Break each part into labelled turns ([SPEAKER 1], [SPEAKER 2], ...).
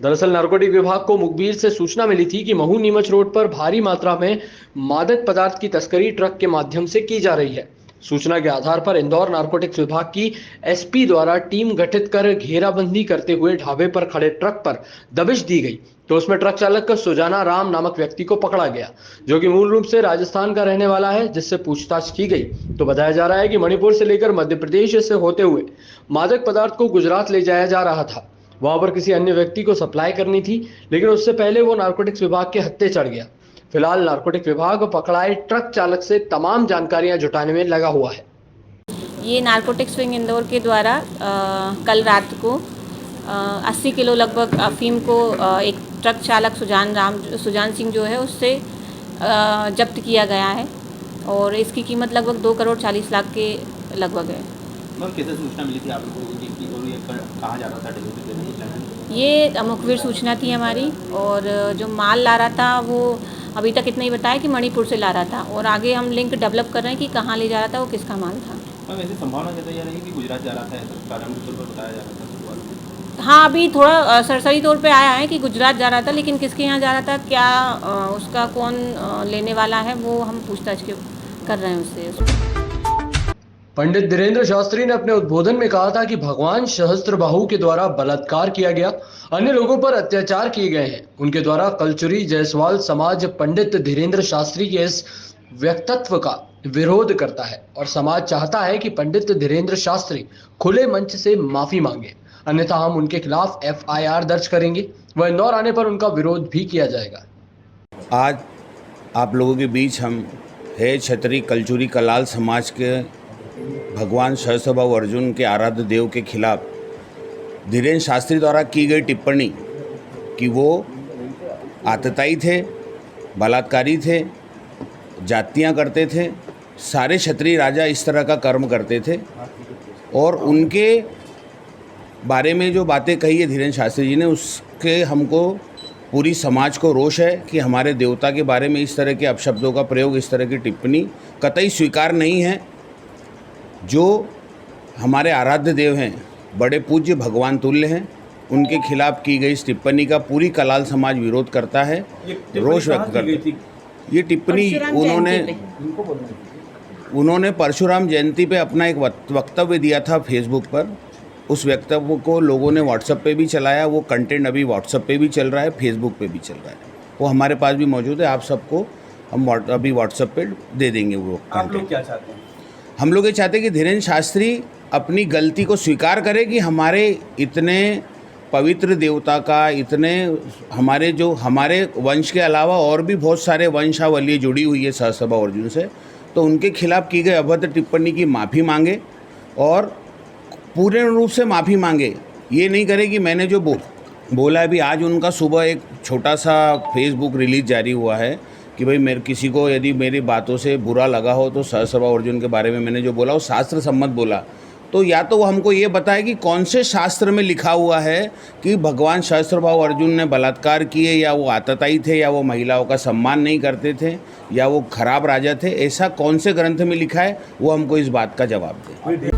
[SPEAKER 1] दरअसल नारकोटिक विभाग को मुखबिर से सूचना मिली थी कि महू नीमच रोड पर भारी मात्रा में मादक पदार्थ की तस्करी ट्रक के माध्यम से की जा रही है। सूचना के आधार पर इंदौर नारकोटिक्स विभाग की एसपी द्वारा टीम गठित कर घेराबंदी करते हुए ढाबे पर खड़े ट्रक पर दबिश दी गई, तो उसमें ट्रक चालक सुजाना राम नामक व्यक्ति को पकड़ा गया, जो कि मूल रूप से राजस्थान का रहने वाला है, जिससे पूछताछ की गई तो बताया जा रहा है कि मणिपुर से लेकर मध्य प्रदेश से होते हुए मादक पदार्थ को गुजरात ले जाया जा रहा था। वहां पर किसी अन्य व्यक्ति को सप्लाई करनी थी, लेकिन उससे पहले वो नारकोटिक्स विभाग के हत्थे चढ़ गया। फिलहाल नारकोटिक विभाग पकड़ाए ट्रक चालक से तमाम जानकारियां जुटाने में लगा हुआ है।
[SPEAKER 2] ये नारकोटिक्स विंग इंदौर के द्वारा कल रात को 80 किलो लगभग अफीम को एक ट्रक चालक सुजान सिंह जो है उससे जब्त किया गया है और इसकी कीमत लगभग 2 करोड़ 40 लाख के लगभग है।
[SPEAKER 3] मैम कैसे सूचना मिली थी आपको कि और ये कहाँ जा रहा था डिलीवरी देने?
[SPEAKER 2] ये मुखबिर सूचना थी हमारी और जो माल ला रहा था वो अभी तक इतना ही बताया कि मणिपुर से ला रहा था और आगे हम लिंक डेवलप कर रहे हैं कि कहाँ ले जा रहा था, वो किसका माल था।
[SPEAKER 3] मैम ऐसी संभावना जताई जा रही है कि गुजरात जा रहा था, ऐसा प्रारंभिक तौर पर बताया जा रहा था।
[SPEAKER 2] हाँ, अभी थोड़ा सरसरी तौर पे आया है कि गुजरात जा रहा था, लेकिन किसके यहाँ जा रहा था, क्या उसका कौन लेने वाला है, वो हम पूछताछ कर रहे हैं उससे।
[SPEAKER 1] पंडित धीरेन्द्र शास्त्री ने अपने उद्बोधन में कहा था कि भगवान सहस्त्रबाहु के द्वारा बलात्कार किया गया, अन्य लोगों पर अत्याचार किए गए हैं। उनके द्वारा कलचुरी जायसवाल समाज पंडित धीरेन्द्र शास्त्री के इस व्यक्तित्व का विरोध करता है और समाज चाहता है कि पंडित धीरेन्द्र शास्त्री खुले मंच से माफी मांगे, अन्यथा हम उनके खिलाफ FIR दर्ज करेंगे व इंदौर आने पर उनका विरोध भी किया जाएगा।
[SPEAKER 4] आज आप लोगों के बीच हम है क्षत्रिय कलचुरी कलाल समाज के भगवान सहस्त्रबाहु अर्जुन के आराध्य देव के खिलाफ धीरेन्द्र शास्त्री द्वारा की गई टिप्पणी कि वो आतताई थे, बलात्कारी थे, जातियां करते थे, सारे क्षत्रिय राजा इस तरह का कर्म करते थे और उनके बारे में जो बातें कही है धीरेन्द्र शास्त्री जी ने, उसके हमको पूरी समाज को रोष है कि हमारे देवता के बारे में इस तरह के अपशब्दों का प्रयोग, इस तरह की टिप्पणी कतई स्वीकार नहीं है। जो हमारे आराध्य देव हैं, बड़े पूज्य भगवान तुल्य हैं, उनके खिलाफ की गई इस टिप्पणी का पूरी कलाल समाज विरोध करता है, रोष व्यक्त करता है। ये टिप्पणी उन्होंने परशुराम जयंती पे अपना एक वक्तव्य दिया था फेसबुक पर। उस वक्तव्य को लोगों ने व्हाट्सएप पे भी चलाया, वो कंटेंट अभी व्हाट्सएप पे भी चल रहा है, फेसबुक पे भी चल रहा है, वो हमारे पास भी मौजूद है। आप सबको हम अभी व्हाट्सएप पे दे देंगे वो।
[SPEAKER 3] आप लोग क्या चाहते हैं?
[SPEAKER 4] हम लोग ये चाहते हैं कि धीरेन्द्र शास्त्री अपनी गलती को स्वीकार करे कि हमारे इतने पवित्र देवता का, इतने हमारे वंश के अलावा और भी बहुत सारे वंशावली जुड़ी हुई है सहस्त्रबाहु अर्जुन से, तो उनके खिलाफ की गई अभद्र टिप्पणी की माफ़ी मांगे और पूर्ण रूप से माफ़ी मांगे। ये नहीं करे कि मैंने जो बोला है। अभी आज उनका सुबह एक छोटा सा फेसबुक रिलीज जारी हुआ है कि भाई मेरे किसी को यदि मेरी बातों से बुरा लगा हो तो सहस्त्रबाहु अर्जुन के बारे में मैंने जो बोला वो शास्त्र सम्मत बोला, तो या तो वो हमको ये बताए कि कौन से शास्त्र में लिखा हुआ है कि भगवान सहस्त्रबाहु अर्जुन ने बलात्कार किए, या वो आतताई थे, या वो महिलाओं का सम्मान नहीं करते थे, या वो खराब राजा थे। ऐसा कौन से ग्रंथ में लिखा है, वो हमको इस बात का जवाब दे।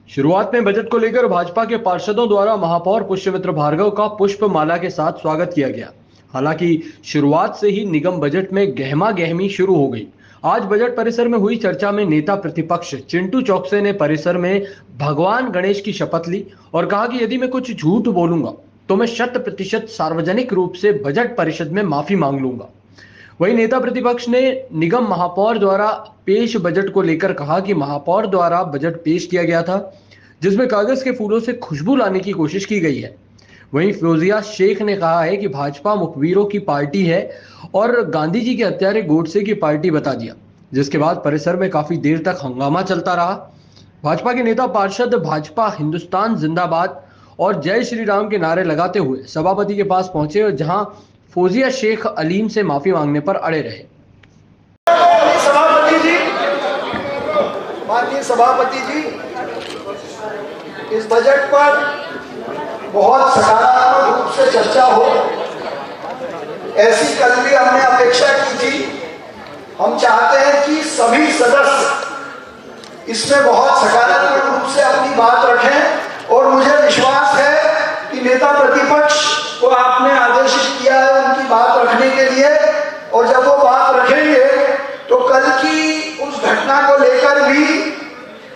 [SPEAKER 1] शुरुआत में बजट को लेकर भाजपा के पार्षदों द्वारा महापौर पुष्यमित्र भार्गव का पुष्प माला के साथ स्वागत किया गया। हालांकि शुरुआत से ही निगम बजट में गहमा गहमी शुरू हो गई। आज बजट परिसर में हुई चर्चा में नेता प्रतिपक्ष चिंटू चौकसे ने परिसर में भगवान गणेश की शपथ ली और कहा कि यदि मैं कुछ झूठ बोलूंगा तो मैं 100% सार्वजनिक रूप से बजट परिषद में माफी मांग लूंगा। वहीं नेता प्रतिपक्ष ने निगम महापौर द्वारा पेश बजट को लेकर कहा कि महापौर द्वारा बजट पेश किया गया था जिसमें कागज के फूलों से खुशबू लाने की कोशिश की गई है। वहीं फौजिया शेख ने कहा है कि भाजपा मुखबिरों की पार्टी है और गांधी जी के हत्यारे गोडसे की पार्टी बता दिया, जिसके बाद परिसर में काफी देर तक हंगामा चलता रहा। भाजपा के नेता पार्षद भाजपा हिंदुस्तान जिंदाबाद और जय श्री राम के नारे लगाते हुए सभापति के पास पहुंचे और जहां फौजिया शेख अलीम से माफी मांगने पर अड़े रहे।
[SPEAKER 5] माननीय सभापति जी, इस बजट पर बहुत सकारात्मक रूप से चर्चा हो, ऐसी कल भी हमने अपेक्षा की थी। हम चाहते हैं कि सभी सदस्य इसमें बहुत सकारात्मक रूप से अपनी बात रखें और मुझे विश्वास है कि कि नेता प्रतिपक्ष को आपने आदेशित किया है उनकी बात रखने के लिए, और जब वो बात रखेंगे तो कल की उस घटना को लेकर भी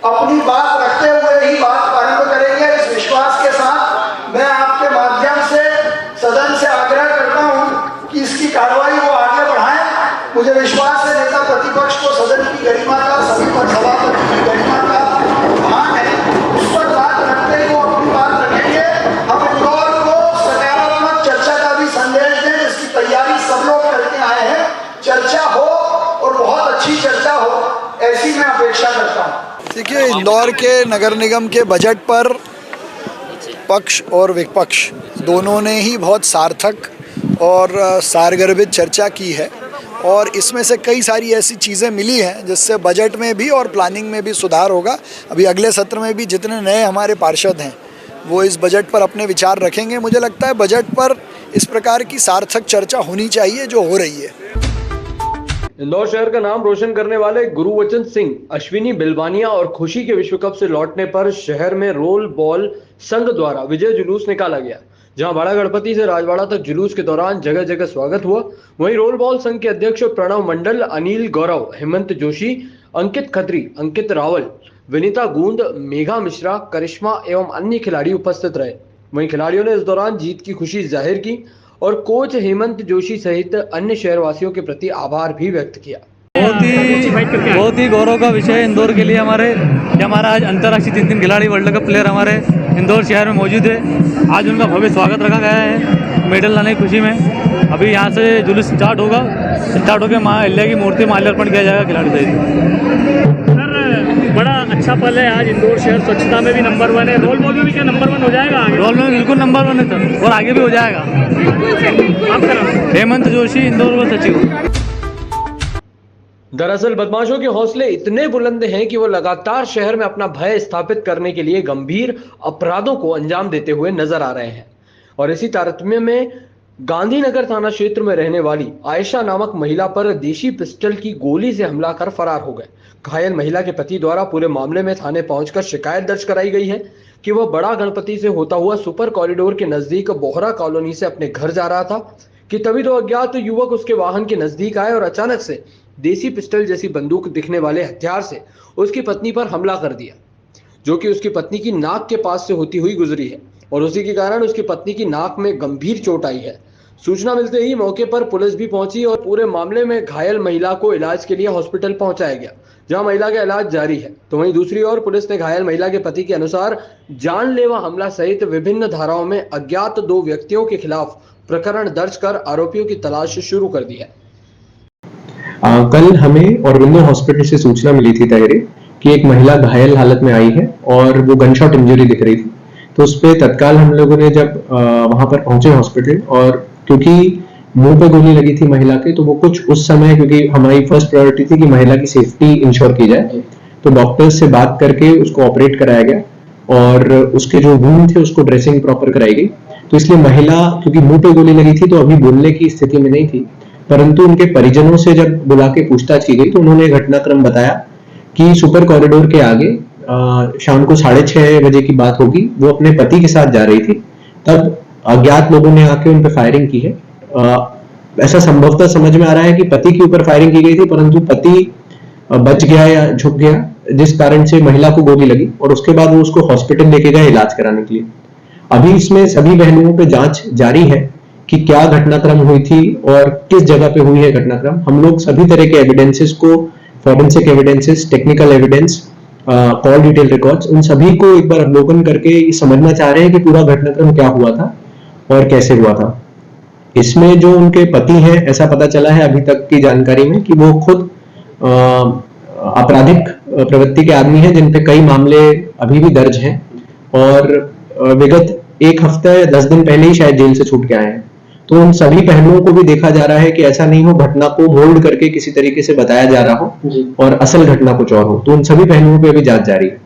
[SPEAKER 5] अपनी बात रखते हुए ही बात प्रारंभ करेंगे। इस विश्वास के साथ मैं आपके माध्यम से सदन से आग्रह करता हूं कि इसकी कार्रवाई वो आगे बढ़ाएं। मुझे विश्वास है नेता प्रतिपक्ष को सदन की गरिमा का, सभी पर सभापति की गरिमा का मान है, उस पर बात रखते ही वो अपनी बात रखेंगे। हम इंदौर को सकारात्मक चर्चा का भी संदेश दें, जिसकी तैयारी सब लोग करके आए हैं। चर्चा हो और बहुत अच्छी चर्चा हो, ऐसी मैं अपेक्षा करता हूँ। देखिए, इंदौर के नगर निगम के बजट पर पक्ष और विपक्ष दोनों ने ही बहुत सार्थक और सारगर्भित चर्चा की है, और इसमें से कई सारी ऐसी चीज़ें मिली हैं जिससे बजट में भी और प्लानिंग में भी सुधार होगा। अभी अगले सत्र में भी जितने नए हमारे पार्षद हैं वो इस बजट पर अपने विचार रखेंगे। मुझे लगता है बजट पर इस प्रकार की सार्थक चर्चा होनी चाहिए जो हो रही है।
[SPEAKER 1] इंदौर शहर का नाम रोशन करने वाले गुरुवचन सिंह, अश्विनी बिलवानिया और खुशी के विश्व कप से लौटने पर शहर में रोल बॉल संघ द्वारा विजय जुलूस निकाला गया। जहां बड़ा गणपति से राजवाड़ा तक जुलूस के दौरान जगह जगह स्वागत हुआ। वहीं रोल बॉल संघ के अध्यक्ष प्रणव मंडल, अनिल गौरव, हेमंत जोशी, अंकित खत्री, अंकित रावल, विनीता गूंद, मेघा मिश्रा, करिश्मा एवं अन्य खिलाड़ी उपस्थित रहे। वहीं खिलाड़ियों ने इस दौरान जीत की खुशी जाहिर की और कोच हेमंत जोशी सहित अन्य शहरवासियों के प्रति आभार भी व्यक्त किया।
[SPEAKER 6] बहुत ही गौरव का विषय है इंदौर के लिए हमारे कि हमारा आज अंतर्राष्ट्रीय 3 वर्ल्ड कप प्लेयर हमारे इंदौर शहर में मौजूद है। आज उनका भव्य स्वागत रखा गया है मेडल लाने की खुशी में। अभी यहाँ से जुलूस स्टार्ट होकर माँ अहिल्या की मूर्ति माल्यार्पण किया जाएगा खिलाड़ी सहित।
[SPEAKER 7] सर, बड़ा अच्छा पल है आज। इंदौर शहर स्वच्छता में भी नंबर 1 है, रोल बॉल में भी क्या नंबर 1 हो जाएगा आगे?
[SPEAKER 6] रोल में बिल्कुल नंबर 1 है सर, और आगे भी हो जाएगा।
[SPEAKER 7] आपका नाम?
[SPEAKER 6] हेमंत जोशी, इंदौर का सचिव।
[SPEAKER 1] दरअसल बदमाशों के हौसले इतने बुलंद हैं कि वो लगातार शहर में अपना भय स्थापित करने के लिए गंभीर अपराधों को अंजाम देते हुए नजर आ रहे हैं। और इसी तारतम्य में गांधीनगर थाना क्षेत्र में रहने वाली आयशा नामक महिला पर देशी पिस्टल की गोली से हमला कर फरार हो गए। घायल महिला के पति द्वारा पूरे मामले में थाने पहुंचकर शिकायत दर्ज कराई गई है कि वह बड़ा गणपति से होता हुआ सुपर कॉरिडोर के नजदीक बोहरा कॉलोनी से अपने घर जा रहा था कि तभी दो अज्ञात युवक उसके वाहन के नजदीक आए और अचानक से देसी पिस्टल जैसी बंदूक दिखने वाले हथियार से उसकी पत्नी पर हमला कर दिया, जो कि उसकी पत्नी की नाक के पास से होती हुई गुजरी है और उसी के कारण उसकी पत्नी की नाक में गंभीर चोट आई है। सूचना मिलते ही मौके पर पुलिस भी पहुंची और पूरे मामले में घायल महिला को इलाज के लिए हॉस्पिटल पहुंचाया गया, जहां महिला का इलाज जारी है। तो वहीं दूसरी ओर पुलिस ने घायल महिला के पति के अनुसार जानलेवा हमला सहित विभिन्न धाराओं में अज्ञात 2 व्यक्तियों के खिलाफ प्रकरण दर्ज कर आरोपियों की तलाश शुरू कर दी है।
[SPEAKER 8] कल हमें औरबिंदो हॉस्पिटल से सूचना मिली थी ताहिरे कि एक महिला घायल हालत में आई है और वो गनशॉट इंजरी दिख रही थी। तो उस पर तत्काल हम लोगों ने जब वहां पर पहुंचे हॉस्पिटल, और क्योंकि मुंह पे गोली लगी थी महिला के, तो वो कुछ उस समय, क्योंकि हमारी फर्स्ट प्रायोरिटी थी कि महिला की सेफ्टी इंश्योर की जाए, तो डॉक्टर्स से बात करके उसको ऑपरेट कराया गया और उसके जो वुंड थे उसको ड्रेसिंग प्रॉपर कराई गई। तो इसलिए महिला, क्योंकि मुंह पे गोली लगी थी तो अभी बोलने की स्थिति में नहीं थी, परंतु उनके परिजनों से जब बुला के पूछताछ की गई तो उन्होंने घटनाक्रम बताया कि सुपर कॉरिडोर के आगे शाम को 6:30 बजे की बात होगी, वो अपने पति के साथ जा रही थी, तब अज्ञात लोगों ने आके उन पर फायरिंग की है। ऐसा संभवतः समझ में आ रहा है कि पति के ऊपर फायरिंग की गई थी, परंतु पति बच गया या झुक गया, जिस कारण से महिला को गोली लगी और उसके बाद वो उसको हॉस्पिटल लेके गए इलाज कराने के लिए। अभी इसमें सभी पहलुओं पे जांच जारी है कि क्या घटनाक्रम हुई थी और किस जगह पे हुई है घटनाक्रम। हम लोग सभी तरह के एविडेंसेस को, forensic evidences, technical evidence, call detail records, उन सभी को एक बार अवलोकन करके समझना चाह रहे हैं कि पूरा घटनाक्रम क्या हुआ था और कैसे हुआ था। इसमें जो उनके पति हैं, ऐसा पता चला है अभी तक की जानकारी में कि वो खुद आपराधिक प्रवृत्ति के आदमी हैं, जिन पे कई मामले अभी भी दर्ज हैं और विगत 1 हफ्ता या 10 दिन पहले ही शायद जेल से छूट के आए हैं। तो उन सभी पहलुओं को भी देखा जा रहा है कि ऐसा नहीं हो घटना को मोल्ड करके किसी तरीके से बताया जा रहा हो और असल घटना कुछ और हो। तो उन सभी पहलुओं पे अभी जांच जारी है।